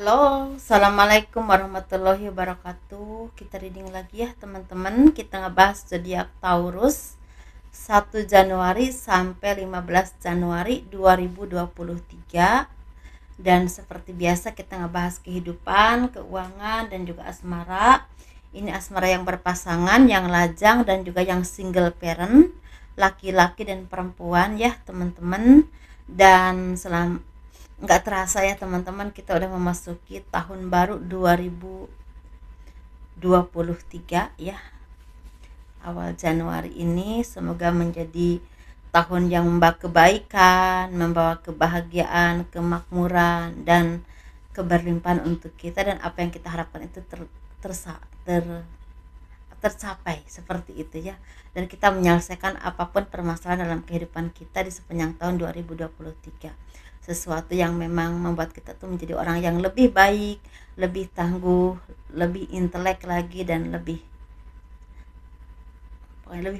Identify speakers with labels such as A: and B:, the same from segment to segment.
A: Halo, assalamualaikum warahmatullahi wabarakatuh. Kita reading lagi ya teman-teman. Kita ngebahas zodiak Taurus 1 Januari sampai 15 Januari 2023. Dan seperti biasa kita ngebahas kehidupan, keuangan, dan juga asmara. Ini asmara yang berpasangan, yang lajang, dan juga yang single parent, laki-laki dan perempuan ya teman-teman. Dan nggak terasa ya teman-teman, kita udah memasuki tahun baru 2023 ya. Awal Januari ini semoga menjadi tahun yang membawa kebaikan, membawa kebahagiaan, kemakmuran, dan keberlimpahan untuk kita, dan apa yang kita harapkan itu tercapai seperti itu ya. Dan kita menyelesaikan apapun permasalahan dalam kehidupan kita di sepanjang tahun 2023. Sesuatu yang memang membuat kita tuh menjadi orang yang lebih baik, lebih tangguh, lebih intelek lagi, dan lebih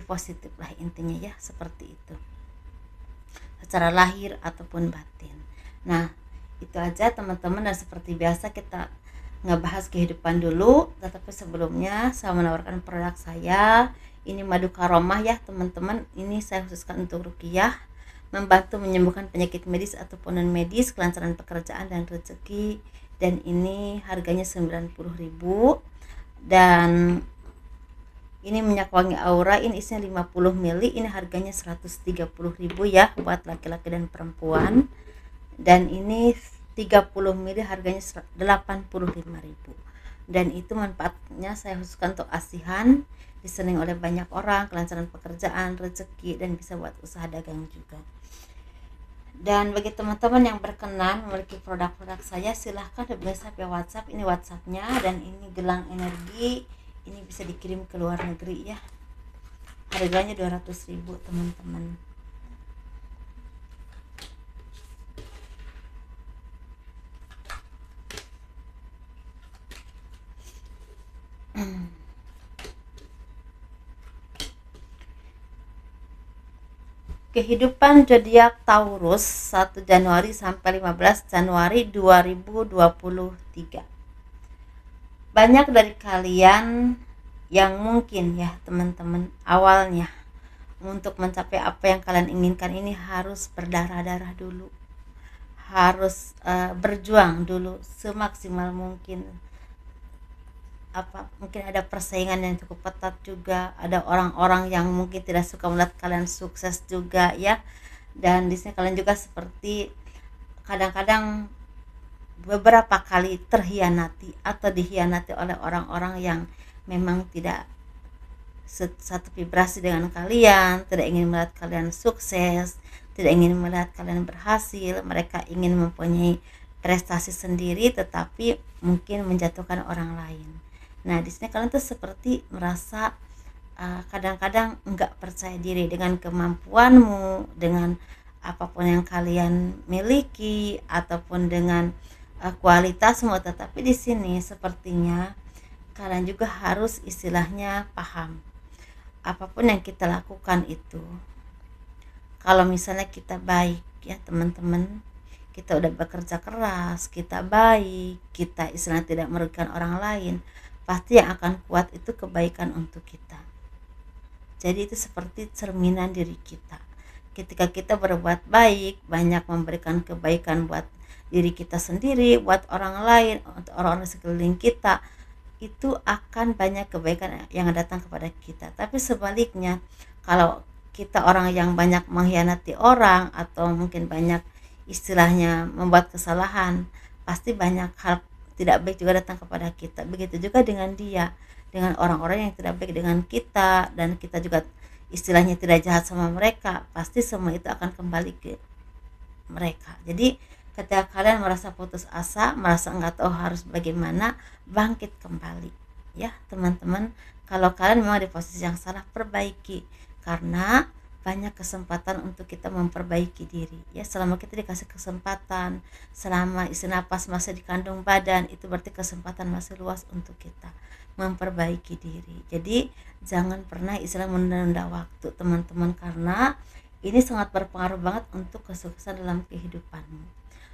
A: positif lah intinya ya, seperti itu secara lahir ataupun batin. Nah, itu aja teman-teman, dan seperti biasa kita ngebahas kehidupan dulu. Tetapi sebelumnya saya menawarkan produk saya. Ini madu karomah ya teman-teman. Ini saya khususkan untuk ruqyah, membantu menyembuhkan penyakit medis ataupun non medis, kelancaran pekerjaan dan rezeki. Dan ini harganya 90.000. Dan ini minyak wangi aura, ini isinya 50 ml, ini harganya 130.000 ya buat laki-laki dan perempuan. Dan ini 30 ml harganya 85.000. Dan itu manfaatnya saya khususkan untuk asihan, disenangi oleh banyak orang, kelancaran pekerjaan, rezeki, dan bisa buat usaha dagang juga. Dan bagi teman-teman yang berkenan memiliki produk-produk saya, silahkan hubungi saya via WhatsApp. Ini WhatsAppnya, dan ini gelang energi. Ini bisa dikirim ke luar negeri ya. Harganya 200.000 teman-teman. Kehidupan zodiak Taurus 1 Januari sampai 15 Januari 2023. Banyak dari kalian yang mungkin ya teman-teman, awalnya untuk mencapai apa yang kalian inginkan ini harus berdarah-darah dulu, harus berjuang dulu semaksimal mungkin. Mungkin ada persaingan yang cukup ketat juga, ada orang-orang yang mungkin tidak suka melihat kalian sukses juga ya. Dan di sini kalian juga seperti kadang-kadang beberapa kali terhianati atau dihianati oleh orang-orang yang memang tidak satu vibrasi dengan kalian, tidak ingin melihat kalian sukses, tidak ingin melihat kalian berhasil. Mereka ingin mempunyai prestasi sendiri tetapi mungkin menjatuhkan orang lain. Nah, di sini kalian tuh seperti merasa kadang-kadang enggak percaya diri dengan kemampuanmu, dengan apapun yang kalian miliki, ataupun dengan kualitasmu. Tetapi di sini sepertinya kalian juga harus istilahnya paham, apapun yang kita lakukan itu, kalau misalnya kita baik ya teman-teman, kita udah bekerja keras, kita baik, kita istilahnya tidak merugikan orang lain, pasti yang akan kuat itu kebaikan untuk kita. Jadi itu seperti cerminan diri kita. Ketika kita berbuat baik, banyak memberikan kebaikan buat diri kita sendiri, buat orang lain, untuk orang-orang sekeliling kita, itu akan banyak kebaikan yang datang kepada kita. Tapi sebaliknya, kalau kita orang yang banyak mengkhianati orang, atau mungkin banyak istilahnya membuat kesalahan, pasti banyak hal tidak baik juga datang kepada kita. Begitu juga dengan dia, dengan orang-orang yang tidak baik dengan kita, dan kita juga istilahnya tidak jahat sama mereka, pasti semua itu akan kembali ke mereka. Jadi ketika kalian merasa putus asa, merasa enggak tahu harus bagaimana, bangkit kembali ya teman-teman. Kalau kalian memang di posisi yang salah, perbaiki, karena banyak kesempatan untuk kita memperbaiki diri ya. Selama kita dikasih kesempatan, selama isi napas masih dikandung badan, itu berarti kesempatan masih luas untuk kita memperbaiki diri. Jadi jangan pernah istilah menunda waktu teman-teman, karena ini sangat berpengaruh banget untuk kesuksesan dalam kehidupanmu.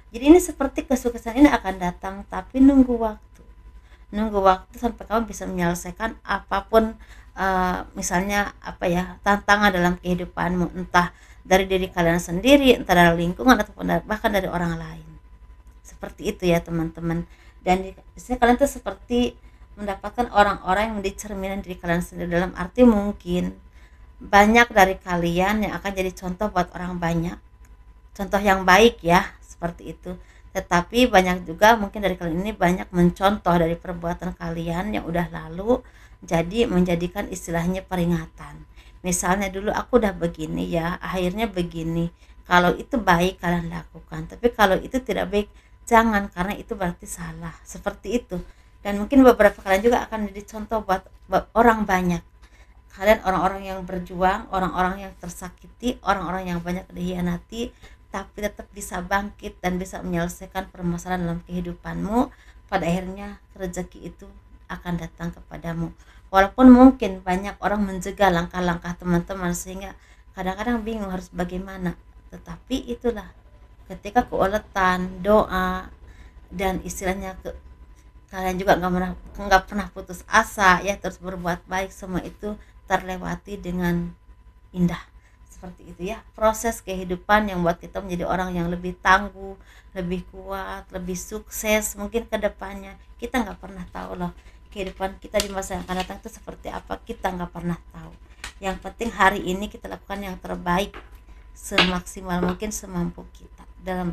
A: Jadi ini seperti kesuksesan ini akan datang, tapi nunggu waktu sampai kamu bisa menyelesaikan apapun, misalnya apa ya, tantangan dalam kehidupanmu, entah dari diri kalian sendiri, entah dari lingkungan ataupun bahkan dari orang lain. Seperti itu ya teman-teman. Dan di sini kalian tuh seperti mendapatkan orang-orang yang menjadi cerminan diri kalian sendiri, dalam arti mungkin banyak dari kalian yang akan jadi contoh buat orang banyak, contoh yang baik ya, seperti itu. Tetapi banyak juga mungkin dari kalian ini banyak mencontoh dari perbuatan kalian yang udah lalu, jadi menjadikan istilahnya peringatan. Misalnya dulu aku udah begini ya, akhirnya begini. Kalau itu baik kalian lakukan, tapi kalau itu tidak baik jangan, karena itu berarti salah. Seperti itu. Dan mungkin beberapa kalian juga akan jadi contoh buat orang banyak. Kalian orang-orang yang berjuang, orang-orang yang tersakiti, orang-orang yang banyak dihianati, tapi tetap bisa bangkit dan bisa menyelesaikan permasalahan dalam kehidupanmu. Pada akhirnya rezeki itu akan datang kepadamu. Walaupun mungkin banyak orang mencegah langkah-langkah teman-teman, sehingga kadang-kadang bingung harus bagaimana. Tetapi itulah, ketika keuletan, doa, dan istilahnya kalian juga nggak pernah putus asa ya, terus berbuat baik, semua itu terlewati dengan indah. Seperti itu ya, proses kehidupan yang buat kita menjadi orang yang lebih tangguh, lebih kuat, lebih sukses mungkin ke depannya. Kita nggak pernah tahu loh kehidupan kita di masa yang akan datang itu seperti apa, kita nggak pernah tahu. Yang penting hari ini kita lakukan yang terbaik semaksimal mungkin, semampu kita dalam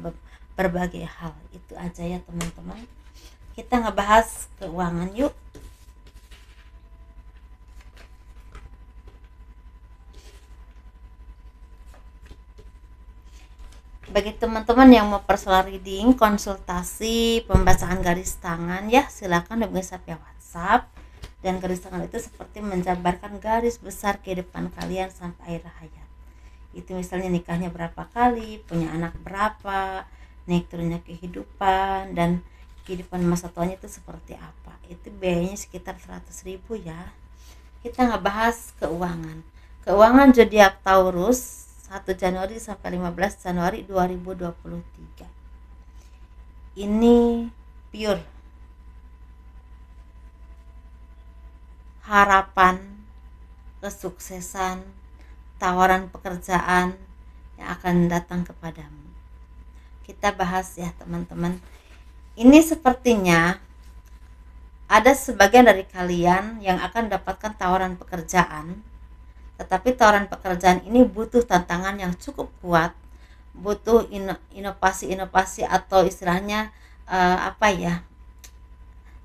A: berbagai hal. Itu aja ya teman-teman. Kita ngebahas keuangan yuk. Bagi teman-teman yang mau personal reading, konsultasi, pembacaan garis tangan ya, silakan hubungi saya via WhatsApp. Dan garis tangan itu seperti menjabarkan garis besar kehidupan kalian sampai akhir hayat. Itu misalnya nikahnya berapa kali, punya anak berapa, naik turunnya kehidupan, dan kehidupan masa tuanya itu seperti apa. Itu biayanya sekitar 100.000 ya. Kita ngebahas keuangan. Keuangan zodiak Taurus 1 Januari sampai 15 Januari 2023. Ini pure harapan, kesuksesan, tawaran pekerjaan yang akan datang kepadamu. Kita bahas ya teman-teman. Ini sepertinya ada sebagian dari kalian yang akan dapatkan tawaran pekerjaan, tetapi tawaran pekerjaan ini butuh tantangan yang cukup kuat, butuh inovasi-inovasi atau istilahnya apa ya,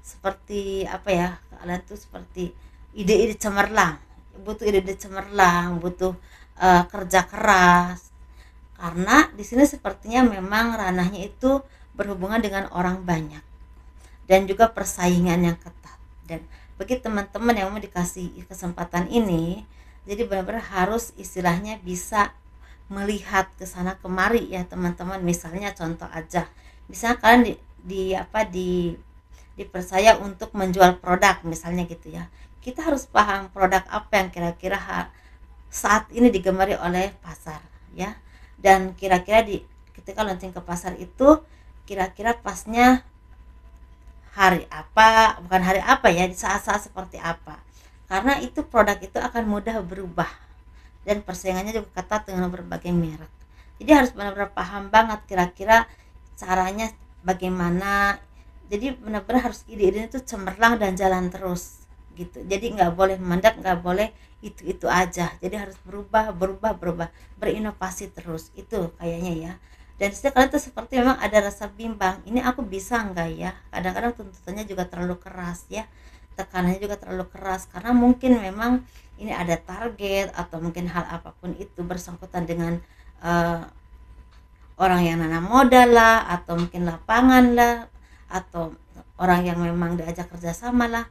A: seperti apa ya, kalian tuh seperti ide-ide cemerlang, butuh ide-ide cemerlang, butuh kerja keras, karena di sini sepertinya memang ranahnya itu berhubungan dengan orang banyak dan juga persaingan yang ketat. Dan bagi teman-teman yang mau dikasih kesempatan ini, jadi benar-benar harus istilahnya bisa melihat ke sana kemari ya teman-teman. Misalnya contoh aja, misalnya kalian dipercaya untuk menjual produk misalnya gitu ya, kita harus paham produk apa yang kira-kira saat ini digemari oleh pasar ya, dan kira-kira ketika launching ke pasar itu kira-kira pasnya hari apa, bukan hari apa ya, di saat-saat seperti apa, karena itu produk itu akan mudah berubah dan persaingannya juga ketat dengan berbagai merek. Jadi harus benar-benar paham banget kira-kira caranya bagaimana. Jadi benar-benar harus ide-ide itu cemerlang dan jalan terus gitu. Jadi nggak boleh mandek, nggak boleh itu aja. Jadi harus berubah, berinovasi terus. Itu kayaknya ya. Dan setiap kali itu seperti memang ada rasa bimbang, ini aku bisa enggak ya. Kadang-kadang tuntutannya juga terlalu keras ya, tekanannya juga terlalu keras, karena mungkin memang ini ada target atau mungkin hal apapun itu bersangkutan dengan orang yang nanam modal lah, atau mungkin lapangan lah, atau orang yang memang diajak kerjasama lah.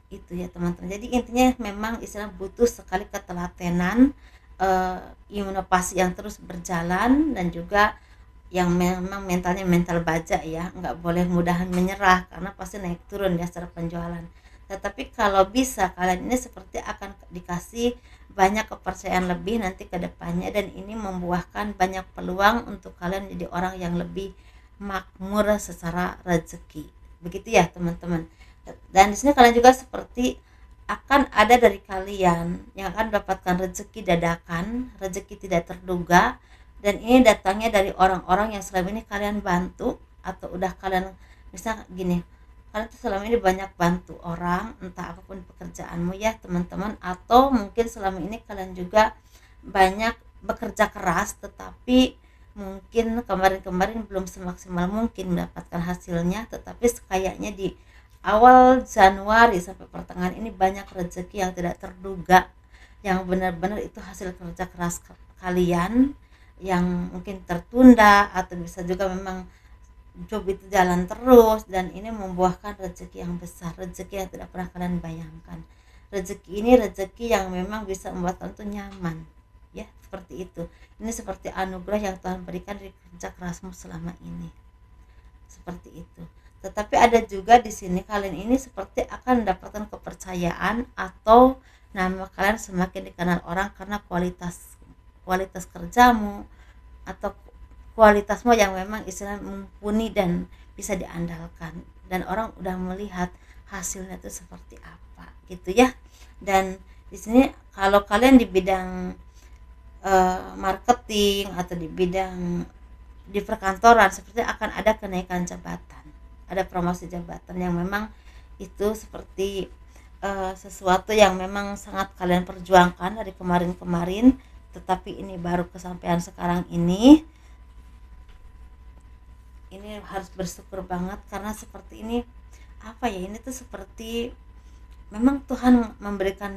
A: Itu ya teman-teman. Jadi intinya memang istilah butuh sekali ketelatenan, inovasi yang terus berjalan, dan juga yang memang mentalnya mental baja ya, nggak boleh mudahan menyerah, karena pasti naik turun ya secara penjualan. Tetapi kalau bisa kalian ini seperti akan dikasih banyak kepercayaan lebih nanti ke depannya, dan ini membuahkan banyak peluang untuk kalian jadi orang yang lebih makmur secara rezeki. Begitu ya teman-teman. Dan di sini kalian juga seperti akan ada dari kalian yang akan mendapatkan rezeki dadakan, rezeki tidak terduga, dan ini datangnya dari orang-orang yang selama ini kalian bantu atau udah kalian, misal gini, kalian tuh selama ini banyak bantu orang, entah apapun pekerjaanmu ya teman-teman, atau mungkin selama ini kalian juga banyak bekerja keras tetapi mungkin kemarin-kemarin belum semaksimal mungkin mendapatkan hasilnya, tetapi kayaknya di awal Januari sampai pertengahan ini banyak rezeki yang tidak terduga, yang benar-benar itu hasil kerja keras kalian yang mungkin tertunda, atau bisa juga memang job itu jalan terus dan ini membuahkan rezeki yang besar, rezeki yang tidak pernah kalian bayangkan. Rezeki ini rezeki yang memang bisa membuat kalian tuh nyaman, ya seperti itu. Ini seperti anugerah yang Tuhan berikan dari kerja kerasmu selama ini, seperti itu. Tetapi ada juga di sini kalian ini seperti akan mendapatkan kepercayaan atau nama kalian semakin dikenal orang karena kualitas kerjamu atau kualitasmu yang memang istilah mumpuni dan bisa diandalkan, dan orang udah melihat hasilnya itu seperti apa gitu ya. Dan di sini kalau kalian di bidang marketing atau di bidang di perkantoran seperti akan ada kenaikan jabatan, ada promosi jabatan yang memang itu seperti sesuatu yang memang sangat kalian perjuangkan dari kemarin-kemarin, tetapi ini baru kesampaian sekarang ini harus bersyukur banget karena seperti ini apa ya, ini tuh seperti memang Tuhan memberikan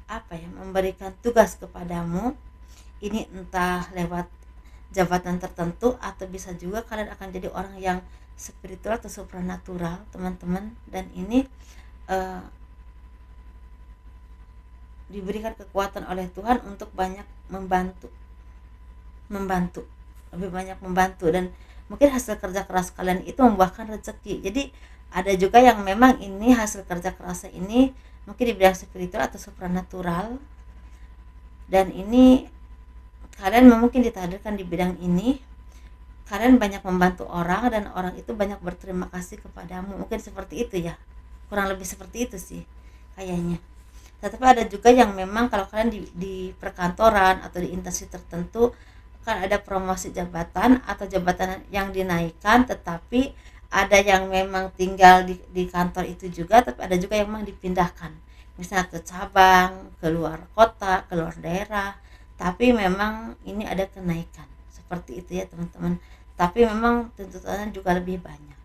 A: apa ya, memberikan tugas kepadamu ini, entah lewat jabatan tertentu atau bisa juga kalian akan jadi orang yang spiritual atau supranatural teman-teman, dan ini diberikan kekuatan oleh Tuhan untuk banyak membantu lebih banyak membantu, dan mungkin hasil kerja keras kalian itu membuahkan rezeki. Jadi ada juga yang memang ini hasil kerja kerasnya ini mungkin di bidang spiritual atau supranatural, dan ini kalian mungkin ditakdirkan di bidang ini kalian banyak membantu orang dan orang itu banyak berterima kasih kepadamu, mungkin seperti itu ya, kurang lebih seperti itu sih kayaknya. Tetapi ada juga yang memang kalau kalian di perkantoran atau di instansi tertentu kan ada promosi jabatan atau jabatan yang dinaikkan, tetapi ada yang memang tinggal di kantor itu juga, tapi ada juga yang memang dipindahkan misalnya ke cabang, ke luar kota, ke luar daerah, tapi memang ini ada kenaikan seperti itu ya teman-teman, tapi memang tuntutannya juga lebih banyak.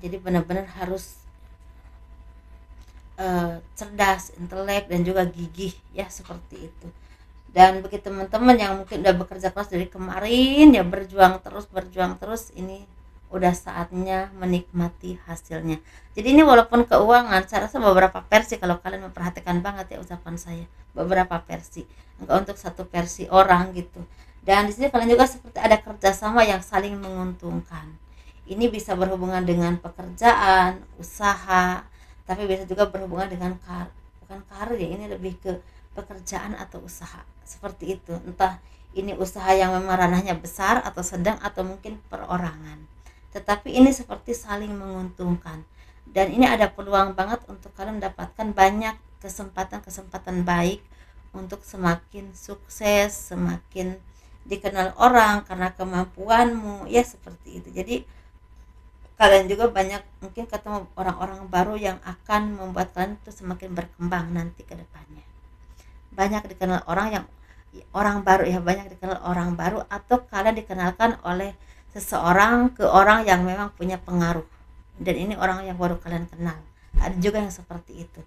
A: Jadi benar-benar harus cerdas, intelek, dan juga gigih ya seperti itu. Dan bagi teman-teman yang mungkin udah bekerja keras dari kemarin ya, berjuang terus, ini udah saatnya menikmati hasilnya. Jadi ini walaupun keuangan, saya rasa beberapa versi kalau kalian memperhatikan banget ya ucapan saya, beberapa versi, enggak untuk satu versi orang gitu. Dan di sini kalian juga seperti ada kerjasama yang saling menguntungkan. Ini bisa berhubungan dengan pekerjaan, usaha, tapi bisa juga berhubungan dengan bukan karir ya, ini lebih ke pekerjaan atau usaha seperti itu, entah ini usaha yang memang ranahnya besar atau sedang atau mungkin perorangan, tetapi ini seperti saling menguntungkan, dan ini ada peluang banget untuk kalian mendapatkan banyak kesempatan baik untuk semakin sukses, semakin dikenal orang karena kemampuanmu ya seperti itu. Jadi kalian juga banyak mungkin ketemu orang-orang baru yang akan membuat kalian itu semakin berkembang nanti ke depannya. Banyak dikenal orang baru ya, banyak dikenal orang baru, atau kalian dikenalkan oleh seseorang ke orang yang memang punya pengaruh, dan ini orang yang baru kalian kenal. Ada juga yang seperti itu.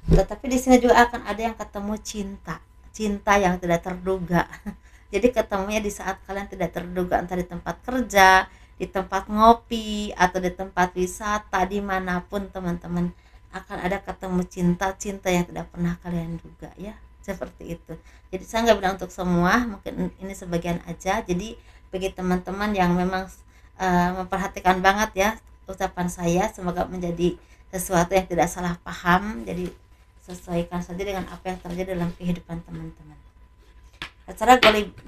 A: Tetapi di sini juga akan ada yang ketemu cinta yang tidak terduga. Jadi ketemunya di saat kalian tidak terduga, entah di tempat kerja, di tempat ngopi, atau di tempat wisata, dimanapun teman-teman akan ada ketemu cinta yang tidak pernah kalian duga ya, seperti itu. Jadi saya nggak bilang untuk semua, mungkin ini sebagian aja. Jadi bagi teman-teman yang memang memperhatikan banget ya ucapan saya, semoga menjadi sesuatu yang tidak salah paham. Jadi sesuaikan saja dengan apa yang terjadi dalam kehidupan teman-teman. Secara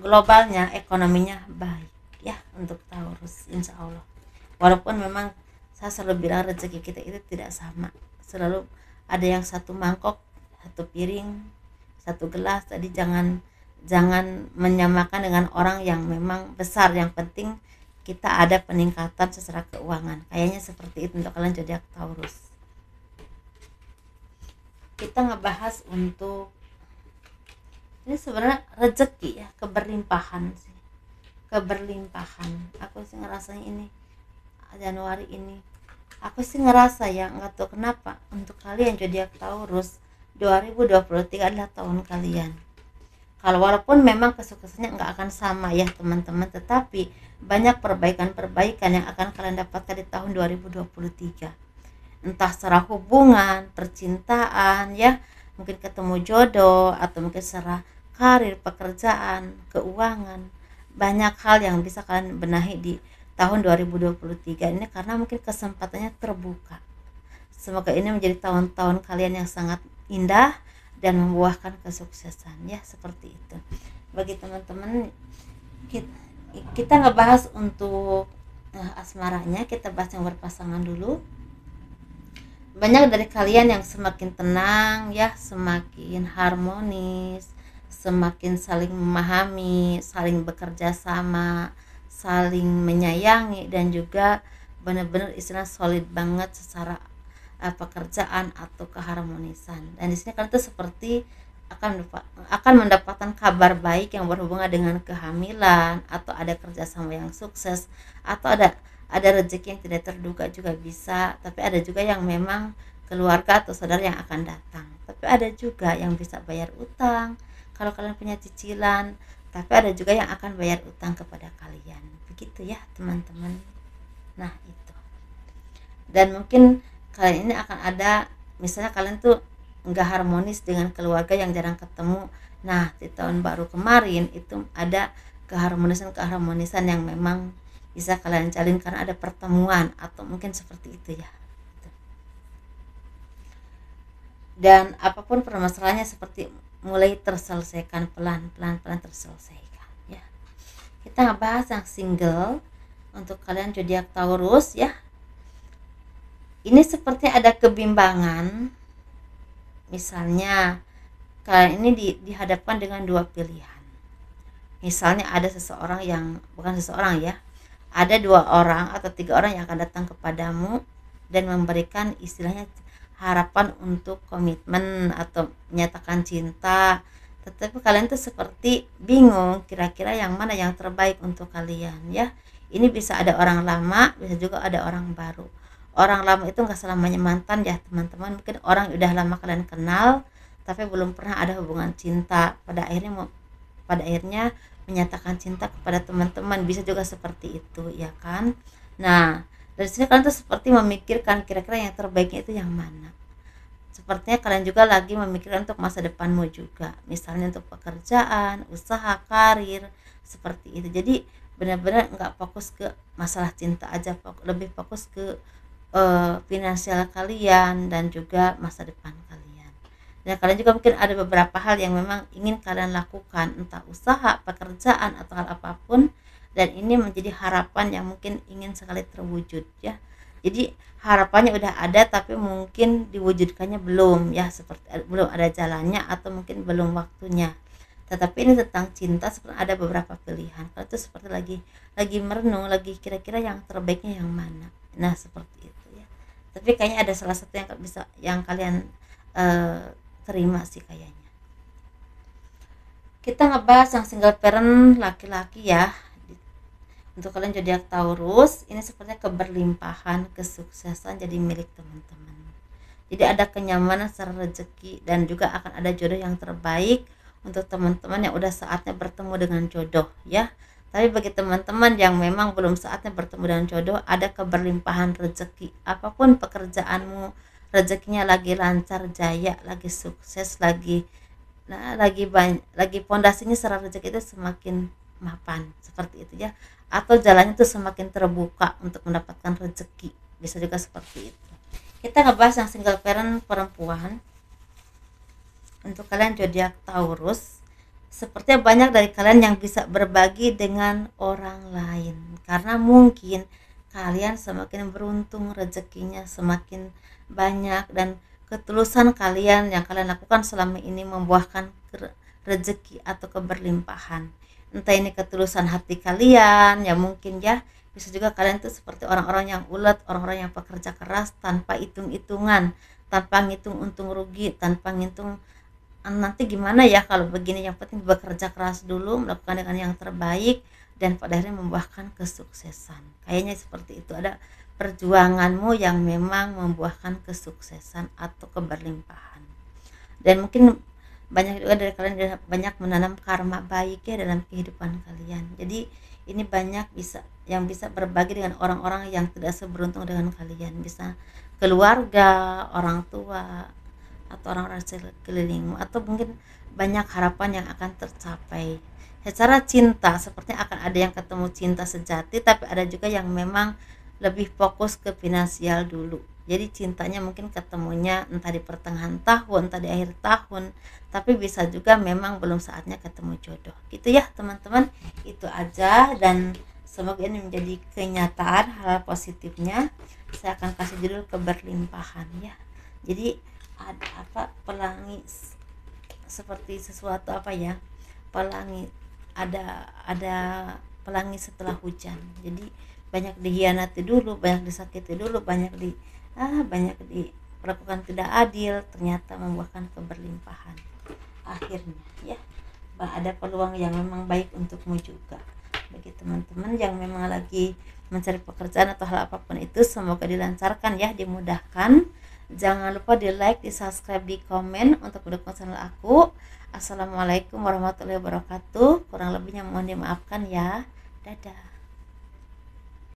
A: globalnya ekonominya baik, ya untuk Taurus, insya Allah. Walaupun memang saya selalu bilang rezeki kita itu tidak sama, selalu ada yang satu mangkok, satu piring, satu gelas. Jadi jangan jangan menyamakan dengan orang yang memang besar. Yang penting kita ada peningkatan secara keuangan, kayaknya seperti itu untuk kalian zodiak Taurus. Kita ngebahas untuk ini sebenarnya rezeki ya, keberlimpahan sih, keberlimpahan. Aku sih ngerasanya ini Januari ini, aku sih ngerasa ya, nggak tahu kenapa, untuk kalian zodiak Taurus 2023 adalah tahun kalian. Kalau walaupun memang kesuksesannya nggak akan sama ya teman-teman, tetapi banyak perbaikan-perbaikan yang akan kalian dapatkan di tahun 2023. Entah secara hubungan, percintaan ya, mungkin ketemu jodoh, atau mungkin secara karir, pekerjaan, keuangan. Banyak hal yang bisa kalian benahi di tahun 2023 ini karena mungkin kesempatannya terbuka. Semoga ini menjadi tahun-tahun kalian yang sangat indah dan membuahkan kesuksesan ya, seperti itu. Bagi teman-teman, kita ngebahas untuk asmaranya, kita bahas yang berpasangan dulu. Banyak dari kalian yang semakin tenang ya, semakin harmonis, semakin saling memahami, saling bekerja sama, saling menyayangi, dan juga benar-benar istilah solid banget secara pekerjaan atau keharmonisan. Dan di sini kalian tuh seperti akan mendapatkan kabar baik yang berhubungan dengan kehamilan, atau ada kerjasama yang sukses, atau ada rezeki yang tidak terduga juga bisa. Tapi ada juga yang memang keluarga atau saudara yang akan datang. Tapi ada juga yang bisa bayar utang kalau kalian punya cicilan. Tapi ada juga yang akan bayar utang kepada kalian. Begitu ya teman-teman. Nah itu. Dan mungkin kalian ini akan ada, misalnya kalian tuh nggak harmonis dengan keluarga yang jarang ketemu. Nah di tahun baru kemarin itu ada keharmonisan yang memang bisa kalian jalin karena ada pertemuan, atau mungkin seperti itu ya. Dan apapun permasalahannya seperti mulai terselesaikan, pelan-pelan terselesaikan ya. Kita ngebahas yang single untuk kalian zodiak Taurus ya. Ini seperti ada kebimbangan. Misalnya kalian ini dihadapkan dengan dua pilihan. Misalnya ada seseorang yang, bukan seseorang ya, ada 2 orang atau 3 orang yang akan datang kepadamu dan memberikan istilahnya harapan untuk komitmen atau menyatakan cinta. Tetapi kalian tuh seperti bingung kira-kira yang mana yang terbaik untuk kalian ya. Ini bisa ada orang lama, bisa juga ada orang baru. Orang lama itu nggak selamanya mantan ya teman-teman. Mungkin orang udah lama kalian kenal tapi belum pernah ada hubungan cinta, pada akhirnya menyatakan cinta kepada teman-teman, bisa juga seperti itu ya kan. Nah dari sini kalian tuh seperti memikirkan kira-kira yang terbaiknya itu yang mana. Sepertinya kalian juga lagi memikirkan untuk masa depanmu juga, misalnya untuk pekerjaan, usaha, karir, seperti itu. Jadi benar-benar nggak fokus ke masalah cinta aja, lebih fokus ke finansial kalian dan juga masa depan kalian. Dan kalian juga mungkin ada beberapa hal yang memang ingin kalian lakukan, entah usaha, pekerjaan, atau hal apapun, dan ini menjadi harapan yang mungkin ingin sekali terwujud ya. Jadi harapannya udah ada tapi mungkin diwujudkannya belum ya, seperti belum ada jalannya atau mungkin belum waktunya. Tetapi ini tentang cinta, seperti ada beberapa pilihan. Kalau itu seperti lagi merenung, lagi kira-kira yang terbaiknya yang mana. Nah seperti itu ya. Tapi kayaknya ada salah satu yang bisa yang kalian terima sih kayaknya. Kita ngebahas yang single parent laki-laki ya. Untuk kalian zodiak Taurus, ini sepertinya keberlimpahan, kesuksesan jadi milik teman-teman. Jadi ada kenyamanan secara rezeki, dan juga akan ada jodoh yang terbaik untuk teman-teman yang udah saatnya bertemu dengan jodoh ya. Tapi bagi teman-teman yang memang belum saatnya bertemu dengan jodoh, ada keberlimpahan rezeki. Apapun pekerjaanmu, rezekinya lagi lancar jaya, lagi sukses, lagi pondasinya secara rezeki itu semakin mapan, seperti itu ya. Atau jalannya tuh semakin terbuka untuk mendapatkan rezeki, bisa juga seperti itu. Kita ngebahas yang single parent perempuan. Untuk kalian zodiak Taurus, sepertinya banyak dari kalian yang bisa berbagi dengan orang lain, karena mungkin kalian semakin beruntung, rezekinya semakin banyak, dan ketulusan kalian yang kalian lakukan selama ini membuahkan rezeki atau keberlimpahan. Entah ini ketulusan hati kalian, ya mungkin ya, bisa juga kalian tuh seperti orang-orang yang ulet, orang-orang yang pekerja keras tanpa hitung-hitungan, tanpa ngitung untung rugi, tanpa ngitung nanti gimana ya kalau begini, yang penting bekerja keras dulu, melakukan dengan yang terbaik, dan pada akhirnya membuahkan kesuksesan. Kayaknya seperti itu, ada perjuanganmu yang memang membuahkan kesuksesan atau keberlimpahan. Dan mungkin banyak juga dari kalian banyak menanam karma baik ya dalam kehidupan kalian. Jadi ini banyak yang bisa berbagi dengan orang-orang yang tidak seberuntung dengan kalian, bisa keluarga, orang tua, atau orang-orang sekelilingmu, atau mungkin banyak harapan yang akan tercapai. Secara cinta sepertinya akan ada yang ketemu cinta sejati, tapi ada juga yang memang lebih fokus ke finansial dulu. Jadi cintanya mungkin ketemunya entah di pertengahan tahun, entah di akhir tahun, tapi bisa juga memang belum saatnya ketemu jodoh. Gitu ya teman-teman, itu aja, dan semoga ini menjadi kenyataan hal positifnya. Saya akan kasih judul keberlimpahan ya. Jadi ada apa, pelangi seperti sesuatu apa ya, pelangi, ada pelangi setelah hujan. Jadi banyak dihianati dulu, banyak disakiti dulu, banyak diperlakukan tidak adil, ternyata membuahkan keberlimpahan akhirnya ya. Ada peluang yang memang baik untukmu juga. Bagi teman-teman yang memang lagi mencari pekerjaan atau hal apapun itu, semoga dilancarkan ya, dimudahkan. Jangan lupa di like, di subscribe, di komen untuk mendukung channel aku. Assalamualaikum warahmatullahi wabarakatuh. Kurang lebihnya mohon dimaafkan ya. Dadah.